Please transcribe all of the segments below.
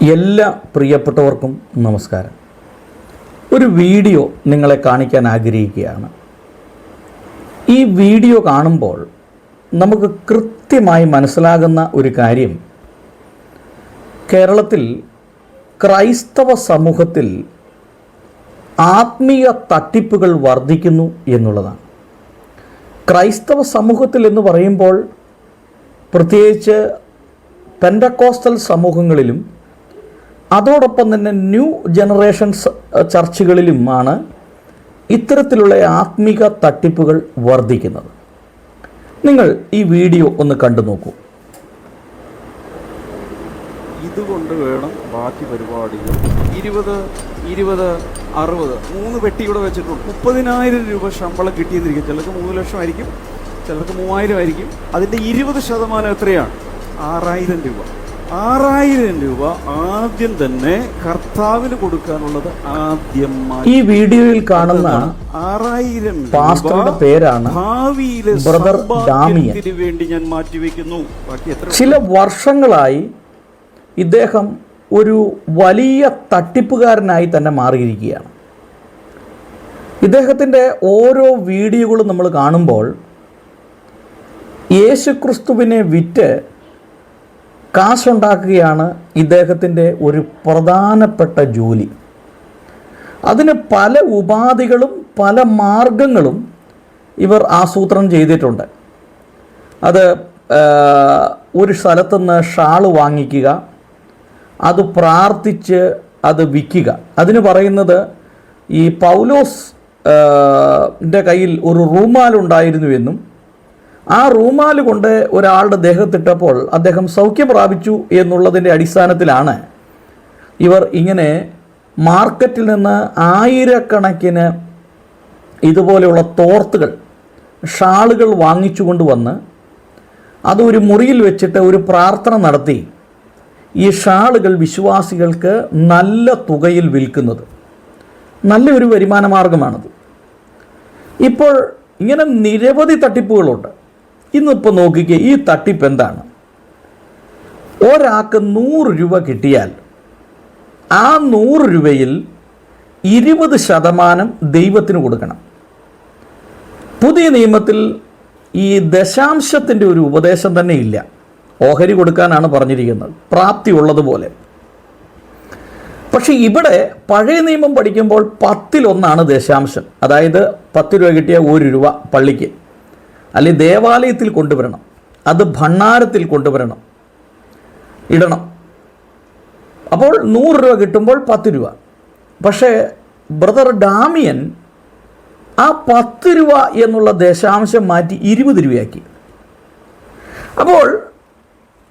എല്ലാ പ്രിയപ്പെട്ടവർക്കും നമസ്കാരം. ഒരു വീഡിയോ നിങ്ങളെ കാണിക്കാൻ ആഗ്രഹിക്കുകയാണ്. ഈ വീഡിയോ കാണുമ്പോൾ നമുക്ക് കൃത്യമായി മനസ്സിലാകുന്ന ഒരു കാര്യം, കേരളത്തിൽ ക്രൈസ്തവ സമൂഹത്തിൽ ആത്മീയ തട്ടിപ്പുകൾ വർദ്ധിക്കുന്നു എന്നുള്ളതാണ്. ക്രൈസ്തവ സമൂഹത്തിൽ എന്ന് പറയുമ്പോൾ പ്രത്യേകിച്ച് പെന്തക്കോസ്റ്റൽ സമൂഹങ്ങളിലും അതോടൊപ്പം തന്നെ ന്യൂ ജനറേഷൻസ് ചർച്ചുകളിലുമാണ് ഇത്തരത്തിലുള്ള ആത്മീക തട്ടിപ്പുകൾ വർദ്ധിക്കുന്നത്. നിങ്ങൾ ഈ വീഡിയോ ഒന്ന് കണ്ടു നോക്കൂ. ഇതുകൊണ്ട് വേണം ബാക്കി പരിപാടികൾ. 20, 60 3 പെട്ടി ഇവിടെ വെച്ചിട്ടുണ്ട്. 30,000 രൂപ ശമ്പളം കിട്ടിയെന്നിരിക്കും. ചിലർക്ക് 3 ലക്ഷം ആയിരിക്കും, ചിലർക്ക് 3,000 ആയിരിക്കും. അതിൻ്റെ 20% എത്രയാണ്? 6,000 രൂപ. 6,000 രൂപ ആദ്യം തന്നെ കർത്താവിന് കൊടുക്കാനുള്ളത്. ആദ്യമായി ഈ വീഡിയോയിൽ കാണുന്ന 6,000 പാസ്റ്ററുടെ പേരാണ് ഭാവിയിലെ ബ്രദർ ഡാമിയൻ. വേണ്ടി ഞാൻ മാറ്റിവെക്കുന്നു. ബാക്കി എത്ര? ചില വർഷങ്ങളായി ഇദ്ദേഹം ഒരു വലിയ തട്ടിപ്പുകാരനായി തന്നെ മാറിയിരിക്കുകയാണ്. ഇദ്ദേഹത്തിൻ്റെ ഓരോ വീഡിയോകളും നമ്മൾ കാണുമ്പോൾ യേശുക്രിസ്തുവിനെ വിറ്റ് കാശുണ്ടാക്കുകയാണ് ഇദ്ദേഹത്തിൻ്റെ ഒരു പ്രധാനപ്പെട്ട ജോലി. അതിന് പല ഉപാധികളും പല മാർഗങ്ങളും ഇവർ ആസൂത്രണം ചെയ്തിട്ടുണ്ട്. അത് ഒരു സ്ഥലത്തുനിന്ന് ഷാള് വാങ്ങിക്കുക, അത് പ്രാർത്ഥിച്ച് അത് വിൽക്കുക. അതിന് പറയുന്നത്, ഈ പൗലോസ് ൻ്റെ കയ്യിൽ ഒരു റൂമാലുണ്ടായിരുന്നുവെന്നും ആ റൂമാല് കൊണ്ട് ഒരാളുടെ ദേഹത്തിട്ടപ്പോൾ അദ്ദേഹം സൗഖ്യം പ്രാപിച്ചു എന്നുള്ളതിൻ്റെ അടിസ്ഥാനത്തിലാണ് ഇവർ ഇങ്ങനെ മാർക്കറ്റിൽ നിന്ന് ആയിരക്കണക്കിന് ഇതുപോലെയുള്ള തോർത്തുകൾ, ഷാളുകൾ വാങ്ങിച്ചു കൊണ്ടുവന്ന് അതൊരു മുറിയിൽ വെച്ചിട്ട് ഒരു പ്രാർത്ഥന നടത്തി ഈ ഷാളുകൾ വിശ്വാസികൾക്ക് നല്ല തുകയിൽ വിൽക്കുന്നത്. നല്ലൊരു വരുമാന മാർഗമാണത്. ഇപ്പോൾ ഇങ്ങനെ നിരവധി തട്ടിപ്പുകളുണ്ട്. ഇന്നിപ്പോൾ നോക്കിക്കുക, ഈ തട്ടിപ്പ് എന്താണ്? ഒരാൾക്ക് 100 രൂപ കിട്ടിയാൽ ആ 100 രൂപയിൽ 20% ദൈവത്തിന് കൊടുക്കണം. പുതിയ നിയമത്തിൽ ഈ ദശാംശത്തിൻ്റെ ഒരു ഉപദേശം തന്നെ ഇല്ല. ഓഹരി കൊടുക്കാനാണ് പറഞ്ഞിരിക്കുന്നത്, പ്രാപ്തി ഉള്ളതുപോലെ. പക്ഷേ ഇവിടെ പഴയ നിയമം പഠിക്കുമ്പോൾ 10-1 ദശാംശം. അതായത് 10 രൂപ കിട്ടിയ 1 രൂപ പള്ളിക്ക് അല്ലെങ്കിൽ ദേവാലയത്തിൽ കൊണ്ടുവരണം, അത് ഭണ്ഡാരത്തിൽ കൊണ്ടുവരണം, ഇടണം. അപ്പോൾ 100 രൂപ കിട്ടുമ്പോൾ 10 രൂപ. പക്ഷേ ബ്രദർ ഡാമിയൻ ആ 10 രൂപ എന്നുള്ള ദശാംശം മാറ്റി 20 രൂപയാക്കി. അപ്പോൾ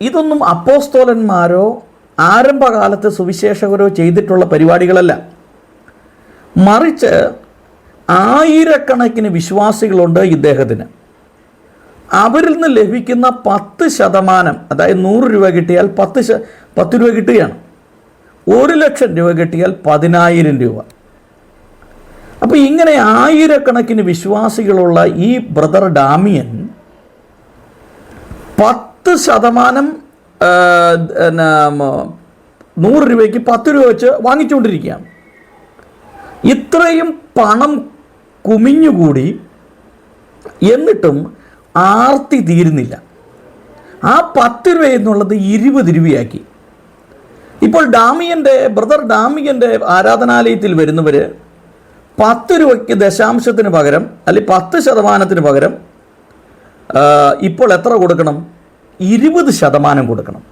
ഇതൊന്നും അപ്പോസ്തോലന്മാരോ ആരംഭകാലത്ത് സുവിശേഷകരോ ചെയ്തിട്ടുള്ള പരിപാടികളല്ല. മറിച്ച് ആയിരക്കണക്കിന് വിശ്വാസികളുണ്ട് ഇദ്ദേഹത്തിന്. അവരിൽ നിന്ന് ലഭിക്കുന്ന 10%, അതായത് 100 രൂപ കിട്ടിയാൽ 10 രൂപ കിട്ടുകയാണ്. 1 ലക്ഷം രൂപ കിട്ടിയാൽ 10,000 രൂപ. അപ്പോൾ ഇങ്ങനെ ആയിരക്കണക്കിന് വിശ്വാസികളുള്ള ഈ ബ്രദർ ഡാമിയൻ 10% 100 രൂപയ്ക്ക് 10 രൂപ വെച്ച് വാങ്ങിച്ചുകൊണ്ടിരിക്കുകയാണ്. ഇത്രയും പണം കുമിഞ്ഞുകൂടി, എന്നിട്ടും ആർത്തി തീരുന്നില്ല. ആ 10 രൂപ എന്നുള്ളത് 20 രൂപയാക്കി. ഇപ്പോൾ ബ്രദർ ഡാമിയൻ്റെ ആരാധനാലയത്തിൽ വരുന്നവർ 10 രൂപയ്ക്ക് ദശാംശത്തിന് പകരം അല്ലെങ്കിൽ 10% പകരം ഇപ്പോൾ എത്ര കൊടുക്കണം? 20% കൊടുക്കണം.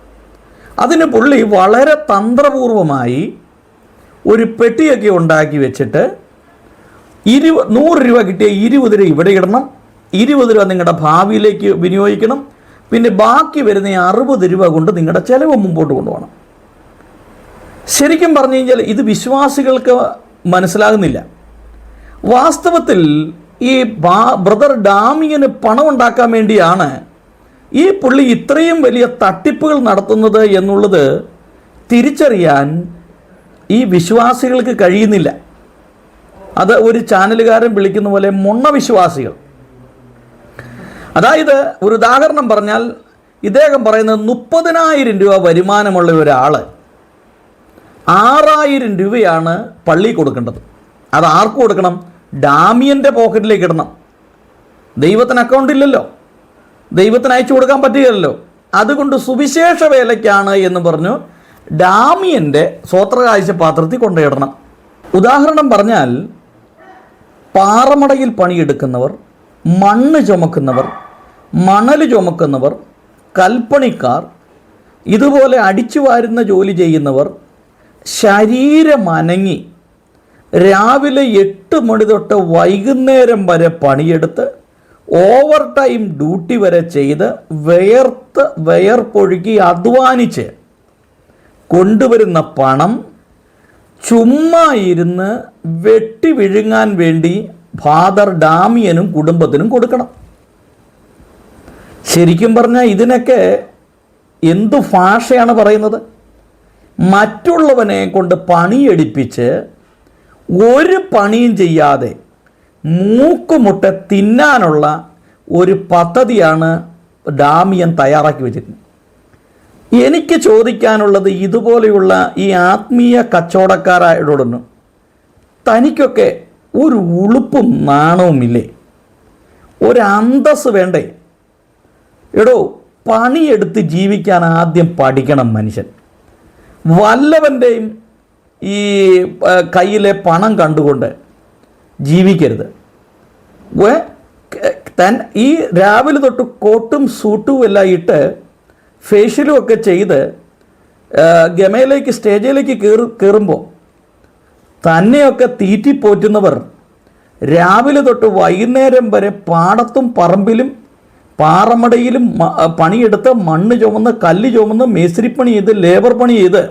അതിന് പുള്ളി വളരെ തന്ത്രപൂർവമായി ഒരു പെട്ടിയൊക്കെ ഉണ്ടാക്കി വെച്ചിട്ട് 100 രൂപ കിട്ടിയ 20 രൂപ ഇവിടെ ഇടണം, 20 രൂപ നിങ്ങളുടെ ഭാവിയിലേക്ക് വിനിയോഗിക്കണം, പിന്നെ ബാക്കി വരുന്ന 60 രൂപ കൊണ്ട് നിങ്ങളുടെ ചെലവ് മുമ്പോട്ട് കൊണ്ടുപോകണം. ശരിക്കും പറഞ്ഞു കഴിഞ്ഞാൽ ഇത് വിശ്വാസികൾക്ക് മനസ്സിലാകുന്നില്ല. വാസ്തവത്തിൽ ഈ ബ്രദർ ഡാമിയന് പണം ഉണ്ടാക്കാൻ വേണ്ടിയാണ് ഈ പുള്ളി ഇത്രയും വലിയ തട്ടിപ്പുകൾ നടത്തുന്നത് എന്നുള്ളത് തിരിച്ചറിയാൻ ഈ വിശ്വാസികൾക്ക് കഴിയുന്നില്ല. അത് ഒരു ചാനലുകാരൻ വിളിക്കുന്ന പോലെ മൊണ്ണ വിശ്വാസികൾ. അതായത് ഒരു ഉദാഹരണം പറഞ്ഞാൽ, ഇദ്ദേഹം പറയുന്നത് 30,000 രൂപ വരുമാനമുള്ള ഒരാൾ 6000 രൂപയാണ് പള്ളി കൊടുക്കേണ്ടത്. അത് ആർക്ക് കൊടുക്കണം? ഡാമിയൻ്റെ പോക്കറ്റിലേക്ക് ഇടണം. ദൈവത്തിന് അക്കൗണ്ട് ഇല്ലല്ലോ, ദൈവത്തിന് അയച്ചു കൊടുക്കാൻ പറ്റുകയല്ലോ. അതുകൊണ്ട് സുവിശേഷ വേലയ്ക്കാണ് എന്ന് പറഞ്ഞു ഡാമിയൻ്റെ സ്വോത്രകാഴ്ച പാത്രത്തിൽ കൊണ്ടുപോയിടണം. ഉദാഹരണം പറഞ്ഞാൽ, പാറമടയിൽ പണിയെടുക്കുന്നവർ, മണ്ണ് ചുമക്കുന്നവർ, മണൽ ചുമക്കുന്നവർ, കൽപ്പണിക്കാർ, ഇതുപോലെ അടിച്ചു വാരുന്ന ജോലി ചെയ്യുന്നവർ ശരീരമനങ്ങി രാവിലെ 8 മണി തൊട്ട് വൈകുന്നേരം വരെ പണിയെടുത്ത് ഓവർ ടൈം ഡ്യൂട്ടി വരെ ചെയ്ത് വിയർപ്പൊഴുക്കി അധ്വാനിച്ച് കൊണ്ടുവരുന്ന പണം ചുമ്മാ ഇരുന്ന് വെട്ടി വിഴുങ്ങാൻ വേണ്ടി ഫാദർ ഡാമിയനും കുടുംബത്തിനും കൊടുക്കണം. ശരിക്കും പറഞ്ഞാൽ ഇതിനൊക്കെ എന്തു ഭാഷയാണ് പറയുന്നത്? മറ്റുള്ളവനെ കൊണ്ട് പണിയെടുപ്പിച്ച് ഒരു പണിയും ചെയ്യാതെ മൂക്കുമുട്ട തിന്നാനുള്ള ഒരു പദ്ധതിയാണ് ഡാമിയൻ തയ്യാറാക്കി വെച്ചിരുന്നത്. എനിക്ക് ചോദിക്കാനുള്ളത്, ഇതുപോലെയുള്ള ഈ ആത്മീയ കച്ചവടക്കാരോടൊന്നും തനിക്കൊക്കെ ഒരു ഉളുപ്പും നാണവുമില്ലേ? ഒരു അന്തസ് വേണ്ടേ? എടോ, പണിയെടുത്ത് ജീവിക്കാൻ ആദ്യം പഠിക്കണം മനുഷ്യൻ. വല്ലവൻ്റെയും ഈ കയ്യിലെ പണം കണ്ടുകൊണ്ട് ജീവിക്കരുത്. ഈ രാവിലെ തൊട്ട് കോട്ടും സൂട്ടും എല്ലാം ഇട്ട് ഫേഷ്യലും ഒക്കെ ചെയ്ത് ഗമയിലേക്ക് സ്റ്റേജിലേക്ക് കയറുമ്പോൾ തന്നെയൊക്കെ തീറ്റിപ്പോറ്റുന്നവർ രാവിലെ തൊട്ട് വൈകുന്നേരം വരെ പാടത്തും പറമ്പിലും പാറമടയിലും പണിയെടുത്ത് മണ്ണ് ചുമന്ന് കല്ല് ചുമന്ന് മേസ്തിരിപ്പണി ചെയ്ത് ലേബർ പണി ചെയ്ത്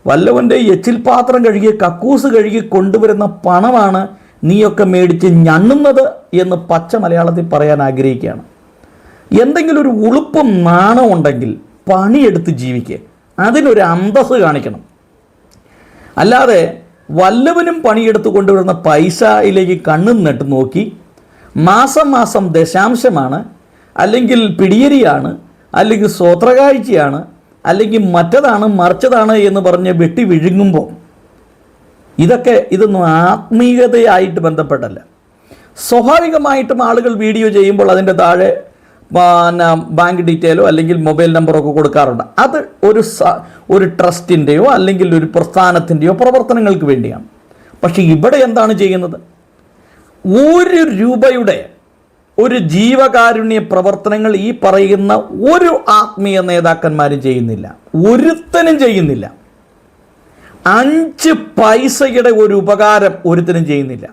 വല്ലവൻ്റെ എച്ചിൽ പാത്രം കഴുകി കക്കൂസ് കഴുകി കൊണ്ടുവരുന്ന പണമാണ് നീയൊക്കെ മേടിച്ച് ഞണ്ണുന്നത് എന്ന് പച്ച മലയാളത്തിൽ പറയാൻ ആഗ്രഹിക്കുകയാണ്. എന്തെങ്കിലും ഒരു ഉളുപ്പും നാണം ഉണ്ടെങ്കിൽ പണിയെടുത്ത് ജീവിക്കുക, അതിനൊരു അന്തസ്സ് കാണിക്കണം. അല്ലാതെ വല്ലവനും പണിയെടുത്ത് കൊണ്ടുവരുന്ന പൈസയിലേക്ക് കണ്ണും നട്ട് നോക്കി മാസം മാസം ദശാംശമാണ്, അല്ലെങ്കിൽ പിടിയരിയാണ്, അല്ലെങ്കിൽ സ്വോത്രകാഴ്ചയാണ്, അല്ലെങ്കിൽ മറ്റതാണ് മറിച്ചതാണ് എന്ന് പറഞ്ഞ് വെട്ടി വിഴുങ്ങുമ്പോൾ ഇതൊന്നും ആത്മീയതയായിട്ട് ബന്ധപ്പെട്ടല്ല. സ്വാഭാവികമായിട്ടും ആളുകൾ വീഡിയോ ചെയ്യുമ്പോൾ അതിൻ്റെ താഴെ ബാങ്ക് ഡീറ്റെയിലോ അല്ലെങ്കിൽ മൊബൈൽ നമ്പറോ ഒക്കെ കൊടുക്കാറുണ്ട്. അത് ഒരു ട്രസ്റ്റിൻ്റെയോ അല്ലെങ്കിൽ ഒരു പ്രസ്ഥാനത്തിൻ്റെയോ പ്രവർത്തനങ്ങൾക്ക് വേണ്ടിയാണ്. പക്ഷേ ഇവിടെ എന്താണ് ചെയ്യുന്നത്? 1 രൂപയുടെ ഒരു ജീവകാരുണ്യ പ്രവർത്തനങ്ങൾ ഈ പറയുന്ന ഒരു ആത്മീയ നേതാക്കന്മാരും ചെയ്യുന്നില്ല, ഒരുത്തനും ചെയ്യുന്നില്ല. 5 പൈസയുടെ ഒരു ഉപകാരം ഒരുത്തനും ചെയ്യുന്നില്ല.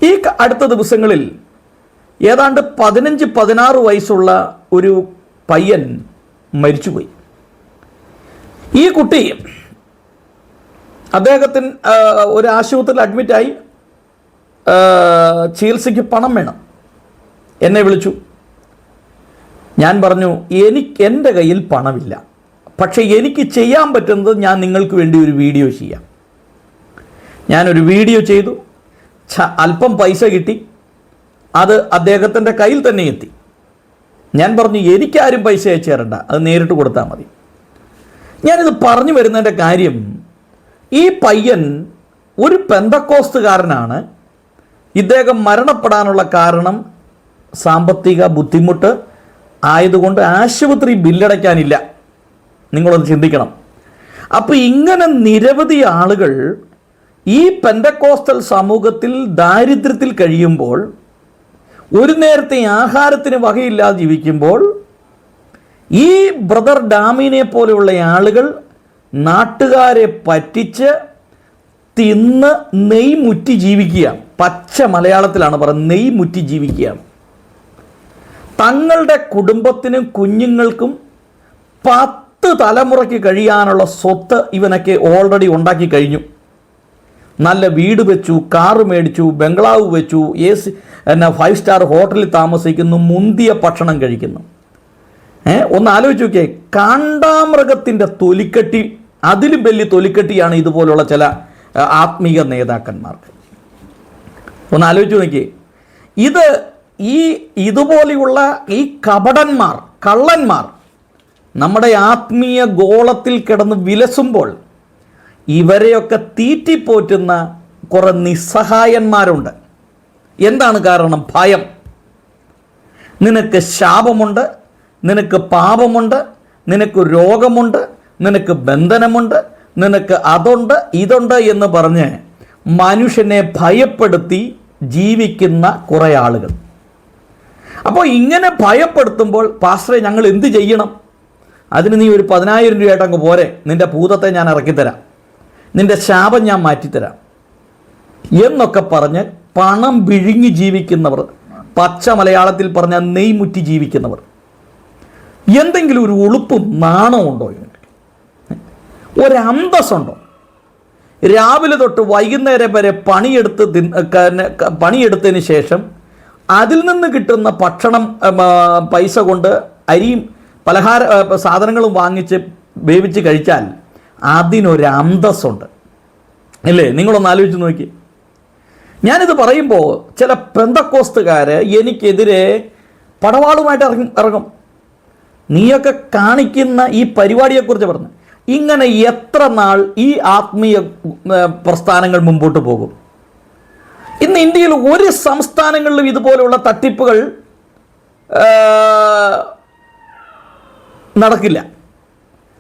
ഈ അടുത്ത ദിവസങ്ങളിൽ ഏതാണ്ട് 15-16 വയസ്സുള്ള ഒരു പയ്യൻ മരിച്ചുപോയി. ഈ കുട്ടി അദ്ദേഹത്തിന് ഒരു ആശുപത്രിയിൽ അഡ്മിറ്റായി, ചികിത്സയ്ക്ക് പണം വേണം. എന്നെ വിളിച്ചു. ഞാൻ പറഞ്ഞു, എൻ്റെ കയ്യിൽ പണമില്ല, പക്ഷേ എനിക്ക് ചെയ്യാൻ പറ്റുന്നത് ഞാൻ നിങ്ങൾക്ക് വേണ്ടി ഒരു വീഡിയോ ചെയ്യാം. ഞാനൊരു വീഡിയോ ചെയ്തു. അല്പം പൈസ കിട്ടി. അത് അദ്ദേഹത്തിൻ്റെ കയ്യിൽ തന്നെ എത്തി. ഞാൻ പറഞ്ഞു, എനിക്കാരും പൈസ അയച്ചു തരണ്ട, അത് നേരിട്ട് കൊടുത്താൽ മതി. ഞാനിത് പറഞ്ഞു വരുന്നതിൻ്റെ കാര്യം, ഈ പയ്യൻ ഒരു പെന്തക്കോസ്തുകാരനാണ്. ഇദ്ദേഹം മരണപ്പെടാനുള്ള കാരണം സാമ്പത്തിക ബുദ്ധിമുട്ട് ആയതുകൊണ്ട് ആശുപത്രി ബില്ലടയ്ക്കാനില്ല. നിങ്ങളൊന്ന് ചിന്തിക്കണം. അപ്പോൾ ഇങ്ങനെ നിരവധി ആളുകൾ ഈ പെന്തക്കോസ്റ്റൽ സമൂഹത്തിൽ ദാരിദ്ര്യത്തിൽ കഴിയുമ്പോൾ, ഒരു നേരത്തെ ആഹാരത്തിന് വകയില്ലാതെ ജീവിക്കുമ്പോൾ, ഈ ബ്രദർ ഡാമിനെ പോലെയുള്ള ആളുകൾ നാട്ടുകാരെ പറ്റിച്ച് തിന്ന് നെയ് മുറ്റി ജീവിക്കുകയാണ്. പച്ച മലയാളത്തിലാണ് പറയുന്നത്, നെയ് മുറ്റി ജീവിക്കുകയാണ്. തങ്ങളുടെ കുടുംബത്തിനും കുഞ്ഞുങ്ങൾക്കും 10 തലമുറയ്ക്ക് കഴിയാനുള്ള സ്വത്ത് ഇവനൊക്കെ ഓൾറെഡി ഉണ്ടാക്കി കഴിഞ്ഞു. നല്ല വീട് വെച്ചു, കാറ് മേടിച്ചു, ബംഗ്ലാവ് വെച്ചു, ഫൈവ് സ്റ്റാർ ഹോട്ടലിൽ താമസിക്കുന്നു, മുന്തിയ ഭക്ഷണം കഴിക്കുന്നു. ഒന്ന് ആലോചിച്ച് നോക്കിയേ, കാണ്ടാമൃഗത്തിൻ്റെ തൊലിക്കെട്ടി, അതിലും വലിയ തൊലിക്കെട്ടിയാണ് ഇതുപോലുള്ള ചില ആത്മീയ നേതാക്കന്മാർക്ക്. ഒന്ന് ആലോചിച്ച് നോക്കിയേ. ഇതുപോലെയുള്ള ഈ കപടന്മാർ, കള്ളന്മാർ നമ്മുടെ ആത്മീയ ഗോളത്തിൽ കിടന്ന് വിലസുമ്പോൾ ഇവരെയൊക്കെ തീറ്റിപ്പോറ്റുന്ന കുറേ നിസ്സഹായന്മാരുണ്ട്. എന്താണ് കാരണം? ഭയം. നിനക്ക് ശാപമുണ്ട്, നിനക്ക് പാപമുണ്ട്, നിനക്ക് രോഗമുണ്ട്, നിനക്ക് ബന്ധനമുണ്ട്, നിനക്ക് അതുണ്ട് ഇതുണ്ട് എന്ന് പറഞ്ഞ് മനുഷ്യനെ ഭയപ്പെടുത്തി ജീവിക്കുന്ന കുറേ ആളുകൾ. അപ്പോൾ ഇങ്ങനെ ഭയപ്പെടുത്തുമ്പോൾ പാസ്റ്ററെ ഞങ്ങൾ എന്ത് ചെയ്യണം? അതിന് നീ ഒരു 10,000 രൂപയായിട്ട് അങ്ങ് പോരെ, നിൻ്റെ ഭൂതത്തെ ഞാൻ ഇറക്കിത്തരാം, നിൻ്റെ ശാപം ഞാൻ മാറ്റിത്തരാം എന്നൊക്കെ പറഞ്ഞ് പണം വിഴുങ്ങി ജീവിക്കുന്നവർ, പച്ച മലയാളത്തിൽ പറഞ്ഞാൽ നെയ്മുറ്റി ജീവിക്കുന്നവർ. എന്തെങ്കിലും ഒരു ഉളുപ്പും നാണവും ഉണ്ടോ? ഒരന്തസ്സുണ്ടോ? രാവിലെ തൊട്ട് വൈകുന്നേരം വരെ പണിയെടുത്തതിന് ശേഷം അതിൽ നിന്ന് കിട്ടുന്ന ഭക്ഷണം പൈസ കൊണ്ട് അരിയും സാധനങ്ങളും വാങ്ങിച്ച് വേവിച്ച് കഴിച്ചാൽ അതിനൊരു അന്തസ്സുണ്ട് അല്ലേ? നിങ്ങളൊന്ന് ആലോചിച്ച് നോക്കി. ഞാനിത് പറയുമ്പോൾ ചില പെന്തക്കോസ്തുകാർ എനിക്കെതിരെ പടവാളുമായിട്ട് ഇറങ്ങും. നീയൊക്കെ കാണിക്കുന്ന ഈ പരിപാടിയെക്കുറിച്ച് പറഞ്ഞു. ഇങ്ങനെ എത്ര നാൾ ഈ ആത്മീയ പ്രസ്ഥാനങ്ങൾ മുമ്പോട്ട് പോകും? ഇന്ന് ഇന്ത്യയിൽ ഒരു സംസ്ഥാനങ്ങളിലും ഇതുപോലുള്ള തട്ടിപ്പുകൾ നടക്കില്ല.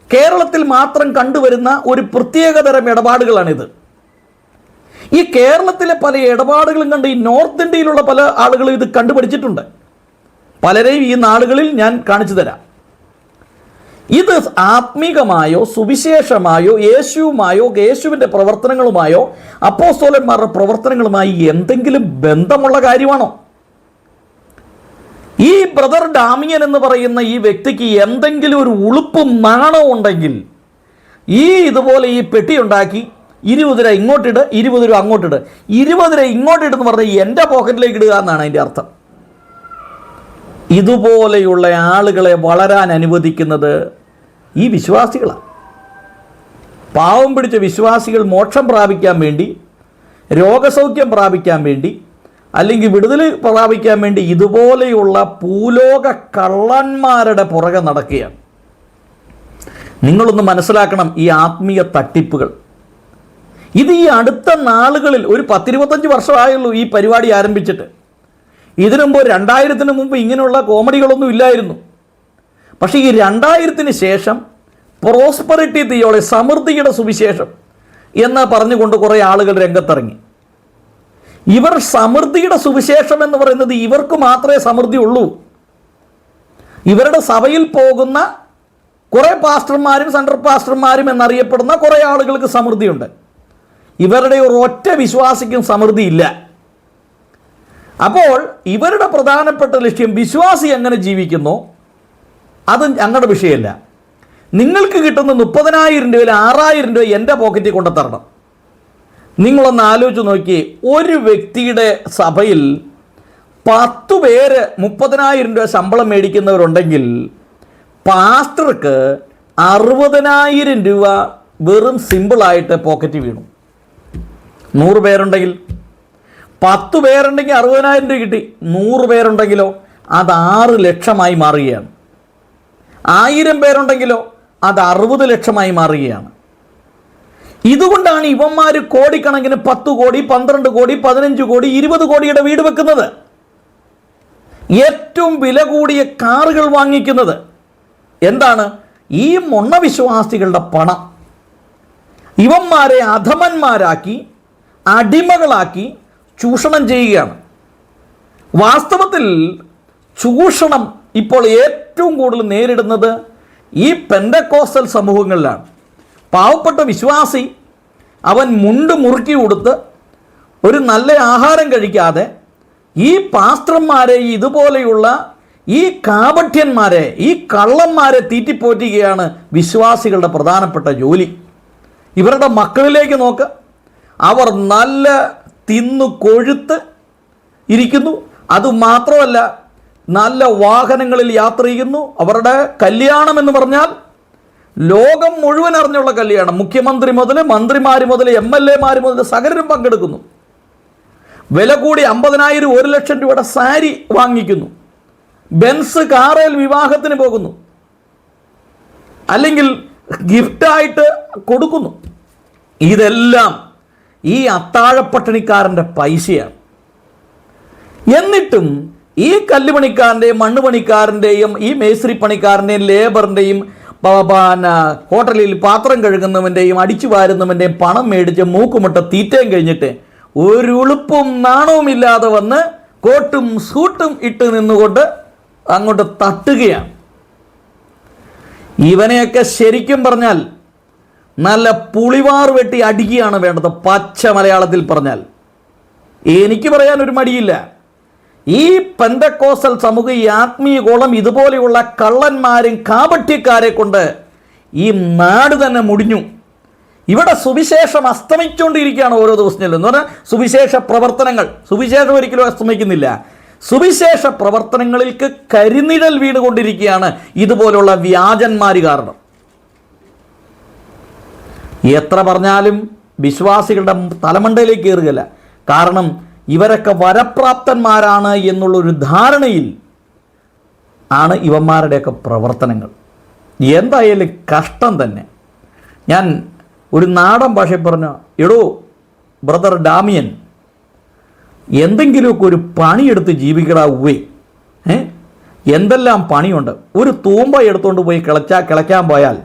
കേരളത്തിൽ മാത്രം കണ്ടുവരുന്ന ഒരു പ്രത്യേകതരം ഇടപാടുകളാണിത്. ഈ കേരളത്തിലെ പല ഇടപാടുകളും കണ്ട് ഈ നോർത്ത് ഇന്ത്യയിലുള്ള പല ആളുകളും ഇത് കണ്ടുപിടിച്ചിട്ടുണ്ട്. പലരെയും ഈ നാളുകളിൽ ഞാൻ കാണിച്ചു തരാം. ഇത് ആത്മീകമായോ സുവിശേഷമായോ യേശുവുമായോ യേശുവിൻ്റെ പ്രവർത്തനങ്ങളുമായോ അപ്പോസ്തലന്മാരുടെ പ്രവർത്തനങ്ങളുമായി എന്തെങ്കിലും ബന്ധമുള്ള കാര്യമാണോ? ഈ ബ്രദർ ഡാമിയൻ എന്ന് പറയുന്ന ഈ വ്യക്തിക്ക് എന്തെങ്കിലും ഒരു ഉളുപ്പും നാണവും ഉണ്ടെങ്കിൽ ഇതുപോലെ ഈ പെട്ടി ഉണ്ടാക്കി 20 രൂപ ഇങ്ങോട്ടിട്, 20 രൂപ അങ്ങോട്ടിട്, 20 രൂപ ഇങ്ങോട്ടിടെന്ന് പറഞ്ഞാൽ എൻ്റെ പോക്കറ്റിലേക്ക് ഇടുക എന്നാണ് അതിൻ്റെ അർത്ഥം. ഇതുപോലെയുള്ള ആളുകളെ വളരാൻ അനുവദിക്കുന്നത് ഈ വിശ്വാസികളാണ്. പാവം പിടിച്ച വിശ്വാസികൾ മോക്ഷം പ്രാപിക്കാൻ വേണ്ടി, രോഗസൗഖ്യം പ്രാപിക്കാൻ വേണ്ടി, അല്ലെങ്കിൽ വിടുതൽ പ്രാപിക്കാൻ വേണ്ടി ഇതുപോലെയുള്ള ഭൂലോക കള്ളന്മാരുടെ പുറകെ നടക്കുകയാണ്. നിങ്ങളൊന്ന് മനസ്സിലാക്കണം ഈ ആത്മീയ തട്ടിപ്പുകൾ. ഇത് ഈ അടുത്ത നാളുകളിൽ ഒരു 10-25 വർഷമായുള്ളൂ ഈ പരിപാടി ആരംഭിച്ചിട്ട്. ഇതിനു മുമ്പ് 2000-ന് മുമ്പ് ഇങ്ങനെയുള്ള കോമഡികളൊന്നും ഇല്ലായിരുന്നു. പക്ഷേ ഈ 2000-ന് ശേഷം പ്രോസ്പെറിറ്റി തിയോളജി, സമൃദ്ധിയുടെ സുവിശേഷം എന്ന് പറഞ്ഞുകൊണ്ട് കുറേ ആളുകൾ രംഗത്തിറങ്ങി. ഇവർ സമൃദ്ധിയുടെ സുവിശേഷം എന്ന് പറയുന്നത് ഇവർക്ക് മാത്രമേ സമൃദ്ധി ഉള്ളൂ. ഇവരുടെ സഭയിൽ പോകുന്ന കുറേ പാസ്റ്റർമാരും സെൻട്രൽ പാസ്റ്റർമാരും എന്നറിയപ്പെടുന്ന കുറേ ആളുകൾക്ക് സമൃദ്ധിയുണ്ട്. ഇവരുടെ ഒരു ഒറ്റ വിശ്വാസിക്കും സമൃദ്ധിയില്ല. അപ്പോൾ ഇവരുടെ പ്രധാനപ്പെട്ട ലക്ഷ്യം വിശ്വാസി എങ്ങനെ ജീവിക്കുന്നു അത് ഞങ്ങളുടെ വിഷയമല്ല. നിങ്ങൾക്ക് കിട്ടുന്ന 30,000 രൂപയിൽ 6,000 രൂപ എൻ്റെ പോക്കറ്റിൽ കൊണ്ടുതരണം. നിങ്ങളൊന്ന് ആലോചിച്ച് നോക്കി, ഒരു വ്യക്തിയുടെ സഭയിൽ 10 പേര് 30,000 രൂപ ശമ്പളം മേടിക്കുന്നവരുണ്ടെങ്കിൽ പാസ്റ്റർക്ക് 60,000 രൂപ വെറും സിമ്പിളായിട്ട് പോക്കറ്റിൽ വീണു. 100 പേരുണ്ടെങ്കിൽ 10 പേരുണ്ടെങ്കിൽ 60,000 രൂപ കിട്ടി. 100 പേരുണ്ടെങ്കിലോ അത് 6 ലക്ഷമായി മാറുകയാണ്. 1000 പേരുണ്ടെങ്കിലോ അത് 60 ലക്ഷമായി മാറുകയാണ്. ഇതുകൊണ്ടാണ് ഇവന്മാർ കോടിക്കണക്കിന് 10 കോടി, 12 കോടി, 15 കോടി, 20 കോടിയുടെ വീട് വെക്കുന്നത്, ഏറ്റവും വില കൂടിയ കാറുകൾ വാങ്ങിക്കുന്നത്. എന്താണ്? ഈ മൊണ്ണവിശ്വാസികളുടെ പണം ഇവന്മാരെ അധമന്മാരാക്കി, അടിമകളാക്കി ചൂഷണം ചെയ്യുകയാണ്. വാസ്തവത്തിൽ ചൂഷണം ഇപ്പോൾ ഏറ്റവും കൂടുതൽ നേരിടുന്നത് ഈ പെന്തക്കോസ്റ്റൽ സമൂഹങ്ങളിലാണ്. പാവപ്പെട്ട വിശ്വാസി അവൻ മുണ്ട് മുറുക്കി കൊടുത്ത് ഒരു നല്ല ആഹാരം കഴിക്കാതെ ഈ പാസ്റ്റർമാരെ, ഇതുപോലെയുള്ള ഈ കാപഠ്യന്മാരെ, ഈ കള്ളന്മാരെ തീറ്റിപ്പോറ്റുകയാണ് വിശ്വാസികളുടെ പ്രധാനപ്പെട്ട ജോലി. ഇവരുടെ മക്കളിലേക്ക് നോക്ക്, അവർ നല്ല തിന്നു കൊഴുത്ത് ഇരിക്കുന്നു. അതുമാത്രമല്ല, നല്ല വാഹനങ്ങളിൽ യാത്ര ചെയ്യുന്നു. അവരുടെ കല്യാണം എന്ന് പറഞ്ഞാൽ ലോകം മുഴുവൻ അറിഞ്ഞുള്ള കല്യാണം. മുഖ്യമന്ത്രി മുതൽ മന്ത്രിമാർ മുതൽ MLA മുതൽ സകലരും പങ്കെടുക്കുന്നു. വില കൂടി 50,000 1 ലക്ഷം രൂപയുടെ സാരി വാങ്ങിക്കുന്നു. ബെൻസ് കാറിൽ വിവാഹത്തിന് പോകുന്നു, അല്ലെങ്കിൽ ഗിഫ്റ്റായിട്ട് കൊടുക്കുന്നു. ഇതെല്ലാം ഈ അത്താഴപ്പട്ടിണിക്കാരൻ്റെ പൈസയാണ്. എന്നിട്ടും ഈ കല്ലുപണിക്കാരൻ്റെയും മണ്ണുപണിക്കാരൻ്റെയും ഈ മേസ്ത്രി പണിക്കാരൻ്റെയും ലേബറിൻ്റെയും ഹോട്ടലിൽ പാത്രം കഴുകുന്നവൻ്റെയും അടിച്ചു വാരുന്നവൻ്റെയും പണം മേടിച്ച് മൂക്കുമുട്ട തീറ്റയും കഴിഞ്ഞിട്ട് ഒരു ഉളുപ്പും നാണവുമില്ലാതെ വന്ന് കോട്ടും സൂട്ടും ഇട്ട് നിന്നുകൊണ്ട് അങ്ങോട്ട് തട്ടുകയാണ്. ഇവനെയൊക്കെ ശരിക്കും പറഞ്ഞാൽ നല്ല പുളിവാർ വെട്ടി അടിക്കുകയാണ് വേണ്ടത്. പച്ച മലയാളത്തിൽ പറഞ്ഞാൽ എനിക്ക് പറയാൻ ഒരു മടിയില്ല. ഈ പെന്തക്കോസ്റ്റൽ സമൂഹ ഈ ആത്മീയ കോളം ഇതുപോലെയുള്ള കള്ളന്മാരും കാപട്യക്കാരെ കൊണ്ട് ഈ നാട് തന്നെ മുടിഞ്ഞു. ഇവിടെ സുവിശേഷം അസ്തമിച്ചുകൊണ്ടിരിക്കുകയാണ് ഓരോ ദിവസങ്ങളിലും. എന്ന് പറഞ്ഞാൽ സുവിശേഷ പ്രവർത്തനങ്ങൾ, സുവിശേഷം ഒരിക്കലും അസ്തമിക്കുന്നില്ല. സുവിശേഷ പ്രവർത്തനങ്ങളിലേക്ക് കരിനിഴൽ വീണുകൊണ്ടിരിക്കുകയാണ് ഇതുപോലുള്ള വ്യാജന്മാർ കാരണം. എത്ര പറഞ്ഞാലും വിശ്വാസികളുടെ തലമണ്ടയിലേക്ക് കയറുകയില്ല. കാരണം ഇവരൊക്കെ വരപ്രാപ്തന്മാരാണ് എന്നുള്ളൊരു ധാരണയിൽ ആണ് ഇവന്മാരുടെയൊക്കെ പ്രവർത്തനങ്ങൾ. എന്തായാലും കഷ്ടം തന്നെ. ഞാൻ ഒരു നാടൻ ഭാഷയിൽ പറഞ്ഞ, എടോ ബ്രദർ ഡാമിയൻ, എന്തെങ്കിലുമൊക്കെ ഒരു പണിയെടുത്ത് ജീവിക്കടാ ഉവ്വേ. എന്തെല്ലാം പണിയുണ്ട്. ഒരു തൂമ്പ എടുത്തുകൊണ്ട് പോയി കിളയ്ക്കാൻ പോയാൽ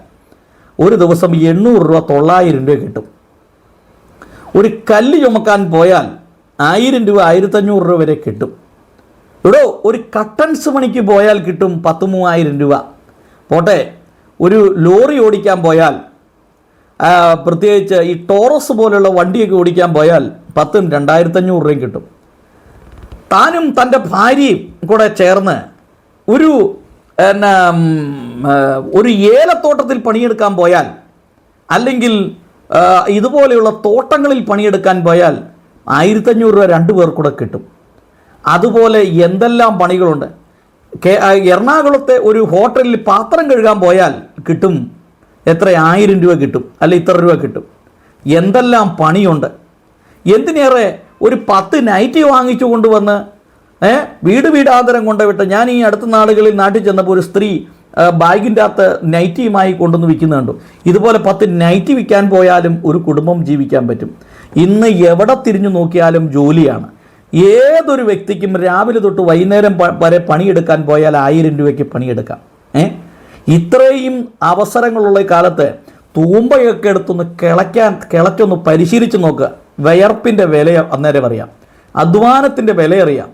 ഒരു ദിവസം 800 രൂപ 900 രൂപ കിട്ടും. ഒരു കല്ല് ചുമക്കാൻ പോയാൽ 1000 രൂപ 1500 രൂപ വരെ കിട്ടും. ഇവിടെ ഒരു കട്ടൻസ് പണിക്ക് പോയാൽ കിട്ടും 10-3000 രൂപ. പോട്ടെ, ഒരു ലോറി ഓടിക്കാൻ പോയാൽ, പ്രത്യേകിച്ച് ഈ ടോറസ് പോലുള്ള വണ്ടിയൊക്കെ ഓടിക്കാൻ പോയാൽ 10,000-2500 രൂപയും കിട്ടും. താനും തൻ്റെ ഭാര്യയും കൂടെ ചേർന്ന് ഒരു ഏലത്തോട്ടത്തിൽ പണിയെടുക്കാൻ പോയാൽ, അല്ലെങ്കിൽ ഇതുപോലെയുള്ള തോട്ടങ്ങളിൽ പണിയെടുക്കാൻ പോയാൽ 1500 രൂപ 2 പേർക്കൂടെ കിട്ടും. അതുപോലെ എന്തെല്ലാം പണികളുണ്ട്. എറണാകുളത്തെ ഒരു ഹോട്ടലിൽ പാത്രം കഴുകാൻ പോയാൽ കിട്ടും എത്ര, 1000 രൂപ കിട്ടും, അല്ല ഇത്ര രൂപ കിട്ടും. എന്തെല്ലാം പണിയുണ്ട്. എന്തിനേറെ ഒരു 10 നൈറ്റി വാങ്ങിച്ചു കൊണ്ടുവന്ന് വീടാന്തരം കൊണ്ടുവിട്ട്, ഞാൻ ഈ അടുത്ത നാടുകളിൽ നാട്ടിൽ ചെന്നപ്പോൾ ഒരു സ്ത്രീ ബാഗിൻ്റെ അകത്ത് നൈറ്റിയുമായി കൊണ്ടുവന്ന് വിൽക്കുന്ന കണ്ടു. ഇതുപോലെ 10 നൈറ്റി വിൽക്കാൻ പോയാലും ഒരു കുടുംബം ജീവിക്കാൻ പറ്റും. ഇന്ന് എവിടെ തിരിഞ്ഞു നോക്കിയാലും ജോലിയാണ്. ഏതൊരു വ്യക്തിക്കും രാവിലെ തൊട്ട് വൈകുന്നേരം വരെ പണിയെടുക്കാൻ പോയാൽ 1000 രൂപയ്ക്ക് പണിയെടുക്കാം. ഇത്രയും അവസരങ്ങളുള്ള കാലത്ത് തൂമ്പയൊക്കെ എടുത്തൊന്ന് കിളച്ചൊന്ന് പരിശീലിച്ച് നോക്കുക. വിയർപ്പിൻ്റെ വില അന്നേരം അറിയാം, അധ്വാനത്തിൻ്റെ വില അറിയാം.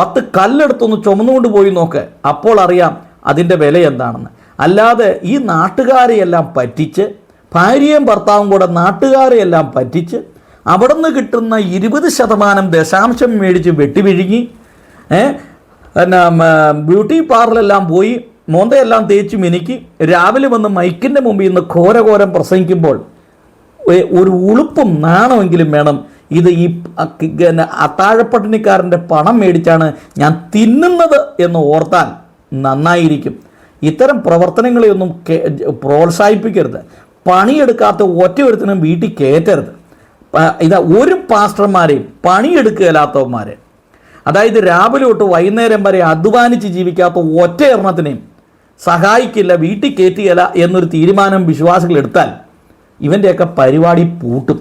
10 കല്ലെടുത്തൊന്ന് ചുമന്നുകൊണ്ട് പോയി നോക്ക്, അപ്പോൾ അറിയാം അതിൻ്റെ വില എന്താണെന്ന്. അല്ലാതെ ഈ നാട്ടുകാരെയെല്ലാം പറ്റിച്ച്, ഭാര്യയും ഭർത്താവും കൂടെ നാട്ടുകാരെയെല്ലാം പറ്റിച്ച് അവിടെ നിന്ന് കിട്ടുന്ന 20% ദശാംശം മേടിച്ച് വെട്ടിവിഴുങ്ങി, ബ്യൂട്ടി പാർലറെല്ലാം പോയി മോന്തയെല്ലാം തേച്ച് മിനുക്കി രാവിലെ വന്ന് മൈക്കിൻ്റെ മുമ്പിൽ നിന്ന് ഘോരഘോരം പ്രസംഗിക്കുമ്പോൾ ഒരു ഉളുപ്പും നാണമെങ്കിലും വേണം. ഇത് ഈ അത്താഴപ്പട്ടിണിക്കാരൻ്റെ പണം മേടിച്ചാണ് ഞാൻ തിന്നുന്നത് എന്ന് ഓർത്താൽ നന്നായിരിക്കും. ഇത്തരം പ്രവർത്തനങ്ങളെയൊന്നും പ്രോത്സാഹിപ്പിക്കരുത്. പണിയെടുക്കാത്ത ഒറ്റ ഒരുത്തിനും വീട്ടിൽ കയറ്റരുത്. ഇതാ ഒരു പാസ്റ്റർമാരെയും പണിയെടുക്കുകയില്ലാത്തവന്മാരെ, അതായത് രാവിലെ തൊട്ട് വൈകുന്നേരം വരെ അധ്വാനിച്ച് ജീവിക്കാത്ത ഒറ്റ എണ്ണത്തിനെയും സഹായിക്കില്ല, വീട്ടിൽ കയറ്റുകയില്ല എന്നൊരു തീരുമാനം വിശ്വാസികൾ എടുത്താൽ ഇവൻ്റെയൊക്കെ പരിപാടി പൂട്ടും.